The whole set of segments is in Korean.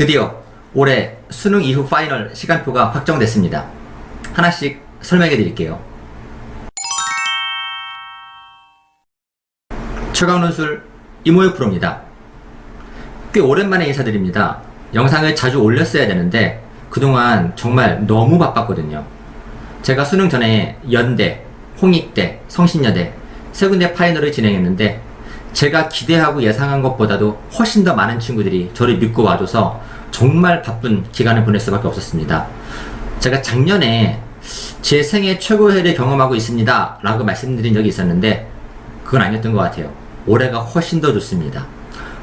드디어 올해 수능 이후 파이널 시간표가 확정됐습니다. 하나씩 설명해 드릴게요. 최강논술 이모유 프로입니다. 꽤 오랜만에 인사드립니다. 영상을 자주 올렸어야 되는데 그동안 정말 너무 바빴거든요. 제가 수능 전에 연대, 홍익대, 성신여대 세 군데 파이널을 진행했는데 제가 기대하고 예상한 것보다도 훨씬 더 많은 친구들이 저를 믿고 와줘서 정말 바쁜 기간을 보낼 수밖에 없었습니다. 제가 작년에 제 생애 최고의 해를 경험하고 있습니다 라고 말씀드린 적이 있었는데 그건 아니었던 것 같아요. 올해가 훨씬 더 좋습니다.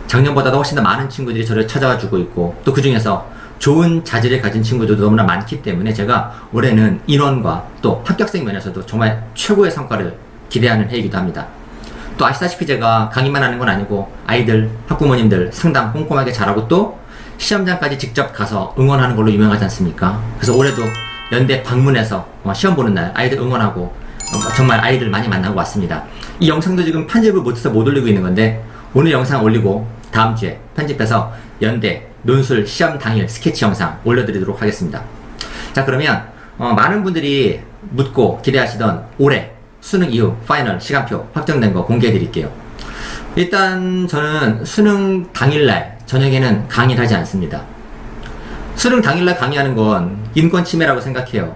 작년보다도 훨씬 더 많은 친구들이 저를 찾아와 주고 있고 또 그 중에서 좋은 자질을 가진 친구들도 너무나 많기 때문에 제가 올해는 인원과 또 합격생 면에서도 정말 최고의 성과를 기대하는 해이기도 합니다. 또 아시다시피 제가 강의만 하는 건 아니고 아이들, 학부모님들 상담 꼼꼼하게 잘하고 또 시험장까지 직접 가서 응원하는 걸로 유명하지 않습니까? 그래서 올해도 연대 방문해서 시험 보는 날 아이들 응원하고 정말 아이들 많이 만나고 왔습니다. 이 영상도 지금 편집을 못해서 못 올리고 있는 건데 오늘 영상 올리고 다음 주에 편집해서 연대 논술 시험 당일 스케치 영상 올려드리도록 하겠습니다. 자, 그러면 많은 분들이 묻고 기대하시던 올해 수능 이후 파이널 시간표 확정된 거 공개해 드릴게요. 일단 저는 수능 당일날 저녁에는 강의를 하지 않습니다. 수능 당일날 강의하는 건 인권 침해라고 생각해요.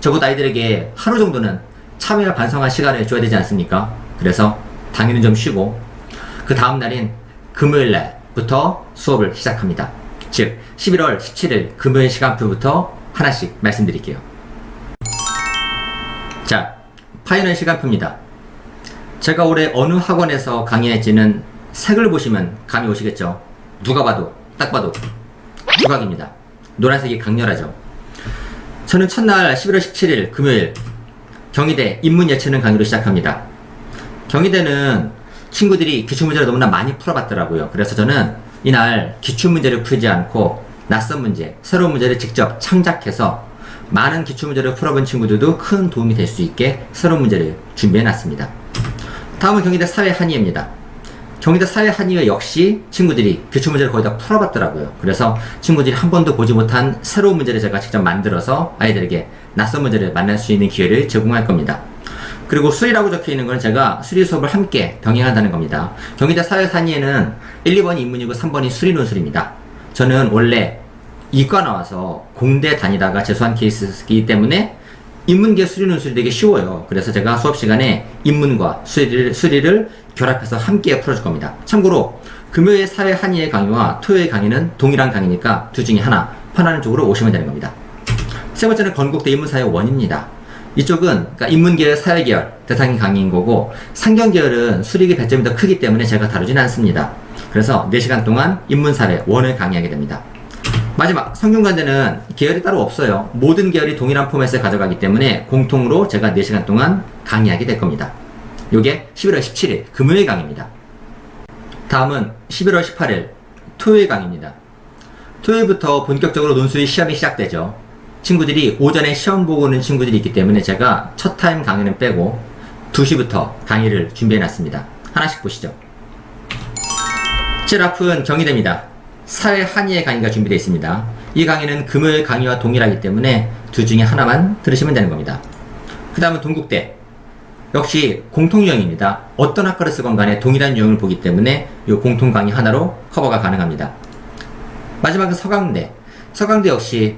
적어도 아이들에게 하루 정도는 참여와 반성할 시간을 줘야 되지 않습니까? 그래서 당일은 좀 쉬고 그 다음 날인 금요일날부터 수업을 시작합니다. 즉 11월 17일 금요일 시간표부터 하나씩 말씀드릴게요. 자, 파이널 시간표입니다. 제가 올해 어느 학원에서 강의할지는 색을 보시면 감이 오시겠죠. 누가 봐도 딱 봐도 두각입니다. 노란색이 강렬하죠. 저는 첫날 11월 17일 금요일 경희대 인문예체능 강의로 시작합니다. 경희대는 친구들이 기출문제를 너무나 많이 풀어봤더라고요. 그래서 저는 이날 기출문제를 풀지 않고 낯선 문제, 새로운 문제를 직접 창작해서 많은 기출문제를 풀어본 친구들도 큰 도움이 될 수 있게 새로운 문제를 준비해놨습니다. 다음은 경희대 사회한의입니다. 경희대 사회한의 역시 친구들이 기출문제를 거의 다 풀어봤더라고요. 그래서 친구들이 한 번도 보지 못한 새로운 문제를 제가 직접 만들어서 아이들에게 낯선 문제를 만날 수 있는 기회를 제공할 겁니다. 그리고 수리라고 적혀있는 건 제가 수리 수업을 함께 병행한다는 겁니다. 경희대 사회한의에는 1, 2번이 인문이고 3번이 수리 논술입니다. 저는 원래 이과 나와서 공대 다니다가 재수한 케이스이기 때문에 인문계 수리 논술이 되게 쉬워요. 그래서 제가 수업 시간에 인문과 수리를 결합해서 함께 풀어줄 겁니다. 참고로 금요일 사회 한의의 강의와 토요일 강의는 동일한 강의니까 둘 중에 하나 편하는 쪽으로 오시면 되는 겁니다. 세 번째는 건국대 인문사회 원입니다. 이쪽은 그러니까 인문계열 사회계열 대상인 강의인 거고 상경계열은 수리계 배점이 더 크기 때문에 제가 다루지는 않습니다. 그래서 4시간 동안 인문사회 원을 강의하게 됩니다. 마지막 성균관대는 계열이 따로 없어요. 모든 계열이 동일한 포맷을 가져가기 때문에 공통으로 제가 4시간 동안 강의하게 될 겁니다. 요게 11월 17일 금요일 강의입니다. 다음은 11월 18일 토요일 강의입니다. 토요일부터 본격적으로 논술이 시험이 시작되죠. 친구들이 오전에 시험 보고 오는 친구들이 있기 때문에 제가 첫 타임 강의는 빼고 2시부터 강의를 준비해놨습니다. 하나씩 보시죠. 제일 앞은 경희대입니다. 사회 한의의 강의가 준비되어 있습니다. 이 강의는 금요일 강의와 동일하기 때문에 둘 중에 하나만 들으시면 되는 겁니다. 그 다음은 동국대. 역시 공통 유형입니다. 어떤 학과를 쓰건 간에 동일한 유형을 보기 때문에 이 공통 강의 하나로 커버가 가능합니다. 마지막은 서강대. 서강대 역시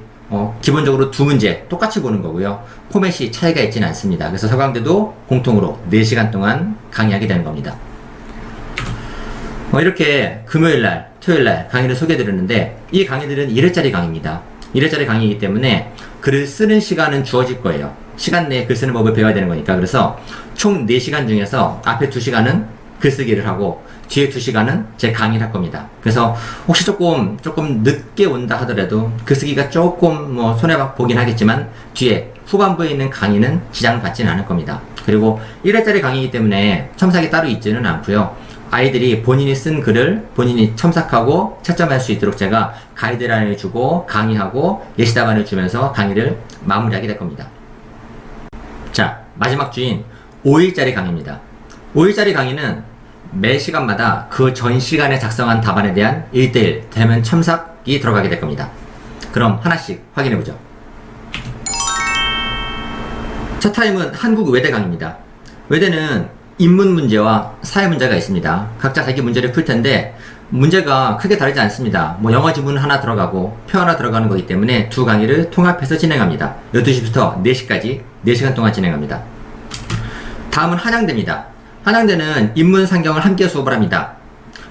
기본적으로 두 문제 똑같이 보는 거고요. 포맷이 차이가 있지는 않습니다. 그래서 서강대도 공통으로 4시간 동안 강의하게 되는 겁니다. 이렇게 금요일날, 토요일날 강의를 소개해드렸는데 이 강의들은 1회짜리 강의입니다. 1회짜리 강의이기 때문에 글을 쓰는 시간은 주어질 거예요. 시간 내에 글 쓰는 법을 배워야 되는 거니까. 그래서 총 4시간 중에서 앞에 2시간은 글쓰기를 하고 뒤에 2시간은 제 강의를 할 겁니다. 그래서 혹시 조금 늦게 온다 하더라도 글쓰기가 조금 손해봐 보긴 하겠지만 뒤에 후반부에 있는 강의는 지장을 받지는 않을 겁니다. 그리고 1회짜리 강의이기 때문에 첨삭이 따로 있지는 않고요. 아이들이 본인이 쓴 글을 본인이 첨삭하고 채점할 수 있도록 제가 가이드라인을 주고 강의하고 예시 답안을 주면서 강의를 마무리하게 될 겁니다. 자, 마지막 주인 5일짜리 강의입니다. 5일짜리 강의는 매 시간마다 그 전 시간에 작성한 답안에 대한 1대1 대면 첨삭 수업이 들어가게 될 겁니다. 그럼 하나씩 확인해 보죠. 첫 타임은 한국 외대 강의입니다. 외대는 인문 문제와 사회 문제가 있습니다. 각자 자기 문제를 풀 텐데 문제가 크게 다르지 않습니다. 뭐 영어 지문 하나 들어가고 표 하나 들어가는 거기 때문에 두 강의를 통합해서 진행합니다. 12시부터 4시까지 4시간 동안 진행합니다. 다음은 한양대입니다. 한양대는 인문, 상경을 함께 수업을 합니다.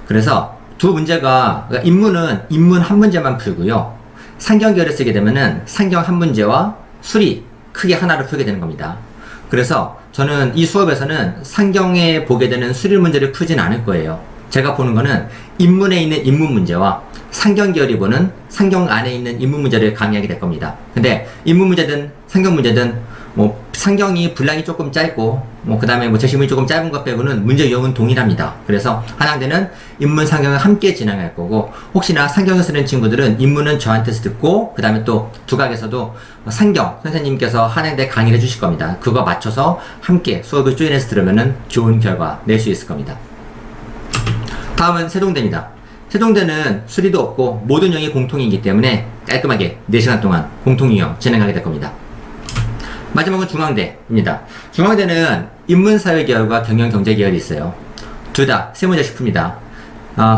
그래서 두 문제가, 그러니까 인문은 인문 한 문제만 풀고요. 상경계열을 쓰게 되면은 상경 한 문제와 수리 크게 하나를 풀게 되는 겁니다. 그래서 저는 이 수업에서는 상경에 보게 되는 수리 문제를 풀진 않을 거예요. 제가 보는 거는 인문에 있는 인문 문제와 상경계열이 보는 상경 안에 있는 인문 문제를 강의하게 될 겁니다. 근데 인문 문제든 상경 문제든 뭐 상경이 분량이 조금 짧고 뭐 그 다음에 뭐 제시문이 조금 짧은 것 빼고는 문제 유형은 동일합니다. 그래서 한양대는 인문 상경을 함께 진행할 거고, 혹시나 상경을 쓰는 친구들은 인문은 저한테서 듣고 그 다음에 또 두각에서도 상경 선생님께서 한양대 강의를 해주실 겁니다. 그거 맞춰서 함께 수업을 조인해서 들으면은 좋은 결과 낼 수 있을 겁니다. 다음은 세종대입니다. 세종대는 수리도 없고 모든 유형이 공통이기 때문에 깔끔하게 4시간 동안 공통 유형 진행하게 될 겁니다. 마지막은 중앙대입니다. 중앙대는 인문사회계열과 경영경제계열이 있어요. 둘 다 3문제씩 풉니다.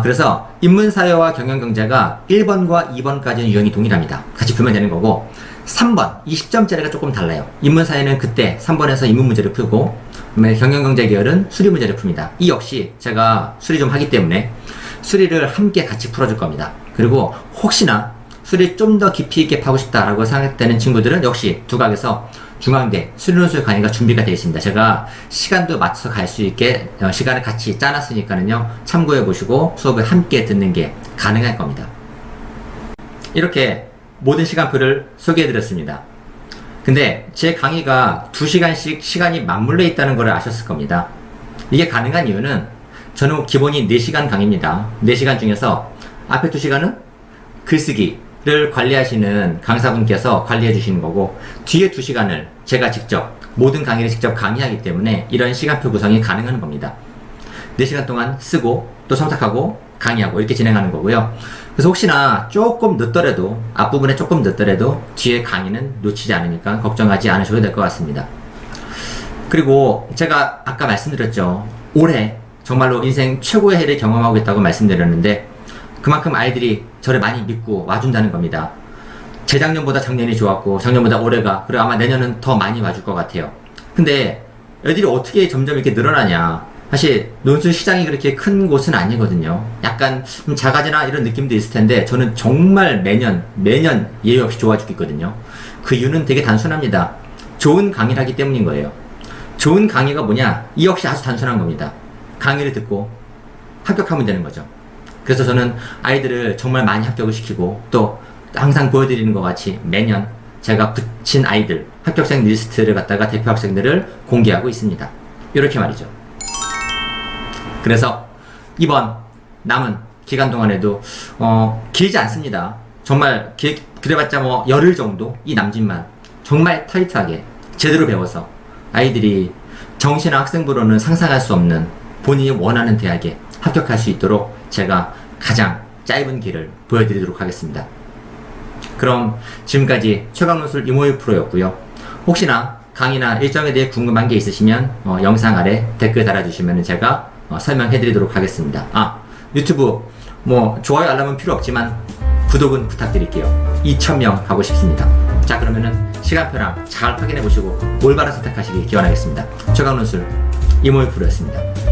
그래서 인문사회와 경영경제가 1번과 2번까지는 유형이 동일합니다. 같이 풀면 되는 거고, 3번, 20점짜리가 조금 달라요. 인문사회는 그때 3번에서 인문 문제를 풀고, 경영경제계열은 수리 문제를 풉니다. 이 역시 제가 수리 좀 하기 때문에 수리를 함께 같이 풀어줄 겁니다. 그리고 혹시나 수리 좀 더 깊이 있게 파고 싶다라고 생각되는 친구들은 역시 두각에서 중앙대 수리논술 강의가 준비가 되어 있습니다. 제가 시간도 맞춰서 갈 수 있게 시간을 같이 짜놨으니까는요, 참고해 보시고 수업을 함께 듣는 게 가능할 겁니다. 이렇게 모든 시간표를 소개해 드렸습니다. 근데 제 강의가 2시간씩 시간이 맞물려 있다는 걸 아셨을 겁니다. 이게 가능한 이유는 저는 기본이 4시간 강의입니다. 4시간 중에서 앞에 2시간은 글쓰기를 관리하시는 강사분께서 관리해 주시는 거고, 뒤에 2시간을 제가 직접 모든 강의를 직접 강의하기 때문에 이런 시간표 구성이 가능한 겁니다. 4시간 동안 쓰고 또 첨삭하고 강의하고 이렇게 진행하는 거고요. 그래서 혹시나 조금 늦더라도, 앞부분에 조금 늦더라도 뒤에 강의는 놓치지 않으니까 걱정하지 않으셔도 될 것 같습니다. 그리고 제가 아까 말씀드렸죠. 올해 정말로 인생 최고의 해를 경험하고 있다고 말씀드렸는데, 그만큼 아이들이 저를 많이 믿고 와준다는 겁니다. 재작년보다 작년이 좋았고 작년보다 올해가, 그리고 아마 내년은 더 많이 와줄 것 같아요. 근데 애들이 어떻게 점점 이렇게 늘어나냐. 사실 논술 시장이 그렇게 큰 곳은 아니거든요. 약간 좀 작아지나 이런 느낌도 있을 텐데 저는 정말 매년 예외 없이 좋아 죽겠거든요. 그 이유는 되게 단순합니다. 좋은 강의를 하기 때문인 거예요. 좋은 강의가 뭐냐? 이 역시 아주 단순한 겁니다. 강의를 듣고 합격하면 되는 거죠. 그래서 저는 아이들을 정말 많이 합격을 시키고, 또 항상 보여드리는 것 같이 매년 제가 붙인 아이들 합격생 리스트를 갖다가 대표 학생들을 공개하고 있습니다. 이렇게 말이죠. 그래서 이번 남은 기간 동안에도 길지 않습니다. 정말 그래봤자 뭐 열흘 정도 이 남짓만 정말 타이트하게 제대로 배워서 아이들이 정시나 학생부로는 상상할 수 없는 본인이 원하는 대학에 합격할 수 있도록 제가 가장 짧은 길을 보여드리도록 하겠습니다. 그럼 지금까지 최강논술 이모유 프로였고요. 혹시나 강의나 일정에 대해 궁금한 게 있으시면 영상 아래 댓글 달아주시면 제가 설명해 드리도록 하겠습니다. 유튜브 뭐 좋아요 알람은 필요 없지만 구독은 부탁드릴게요. 2,000명 가고 싶습니다. 자, 그러면은 시간표랑 잘 확인해 보시고 올바른 선택하시길 기원하겠습니다. 최강논술 이모유 프로였습니다.